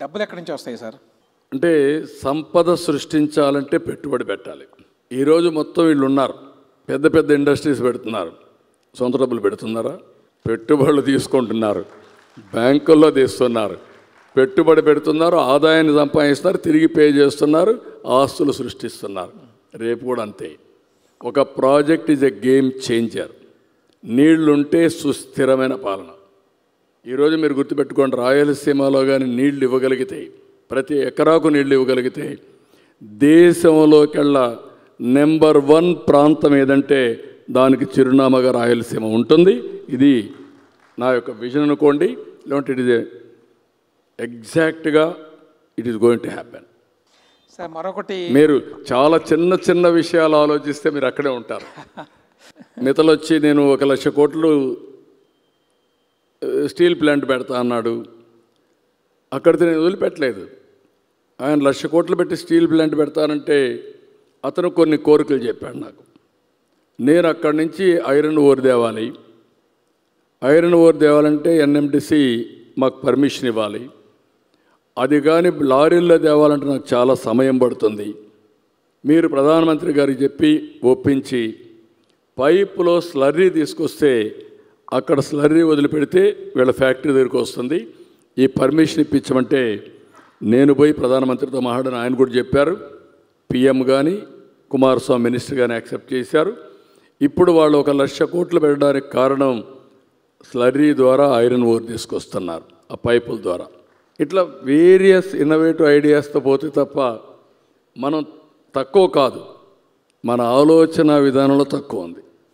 డబ్బులు ఎక్కడి నుంచి వస్తాయి సార్? అంటే సంపద సృష్టించాలంటే పెట్టుబడి పెట్టాలి. ఈరోజు మొత్తం వీళ్ళు ఉన్నారు, పెద్ద పెద్ద ఇండస్ట్రీస్ పెడుతున్నారు. సొంత డబ్బులు పెడుతున్నారా? పెట్టుబడులు తీసుకుంటున్నారు, బ్యాంకుల్లో తీస్తున్నారు, పెట్టుబడి పెడుతున్నారు, ఆదాయాన్ని సంపాదిస్తున్నారు, తిరిగి పే చేస్తున్నారు, ఆస్తులు సృష్టిస్తున్నారు. రేపు కూడా అంతే. ఒక project is a game changer. నీళ్లుంటే సుస్థిరమైన పాలన. ఈరోజు మీరు గుర్తుపెట్టుకోండి, రాయలసీమలో కానీ నీళ్లు ఇవ్వగలిగితే, ప్రతి ఎకరాకు నీళ్లు ఇవ్వగలిగితే దేశంలోకెల్లా నెంబర్ 1 ప్రాంతం ఏదంటే దానికి చిరునామాగా రాయలసీమ ఉంటుంది. ఇది నా యొక్క విజన్ అనుకోండి. లేదంటే ఇట్ ఈజ్ ఎగ్జాక్ట్గా it is going to happen. Sir మరొకటి, మీరు చాలా చిన్న చిన్న విషయాలు ఆలోచిస్తే మీరు అక్కడే ఉంటారు. మిగతలు వచ్చి నేను 1,00,000 కోట్లు స్టీల్ ప్లాంట్ పెడతా అన్నాడు, అక్కడితో నేను వదిలిపెట్టలేదు. ఆయన 1,00,000 కోట్లు పెట్టి స్టీల్ ప్లాంట్ పెడతానంటే అతను కొన్ని కోరికలు చెప్పాడు నాకు. నేను అక్కడి నుంచి ఐరన్ ఓర్ తేవాలి. ఐరన్ ఓర్ తేవాలంటే ఎన్ఎండిసి మాకు పర్మిషన్ ఇవ్వాలి. అది కానీ లారీల్లో తేవాలంటే నాకు చాలా సమయం పడుతుంది. మీరు ప్రధానమంత్రి గారికి చెప్పి ఒప్పించి పైపులో స్లర్రీ తీసుకొస్తే అక్కడ స్లర్రీ వదిలిపెడితే వీళ్ళ ఫ్యాక్టరీ దగ్గరికి వస్తుంది. ఈ పర్మిషన్ ఇప్పించమంటే నేను పోయి ప్రధానమంత్రితో మాట్లాడని ఆయన కూడా చెప్పారు. పిఎం కానీ కుమారస్వామి మినిస్టర్ కానీ యాక్సెప్ట్ చేశారు. ఇప్పుడు వాళ్ళు 1,00,000 కోట్లు పెట్టడానికి కారణం స్లర్రీ ద్వారా ఐరన్ ఓర్ తీసుకొస్తున్నారు, ఆ పైపుల ద్వారా. ఇట్లా వేరియస్ ఇన్నోవేటివ్ ఐడియాస్తో పోతే తప్ప మనం తక్కువ కాదు, మన ఆలోచన విధానంలో తక్కువ ఉంది.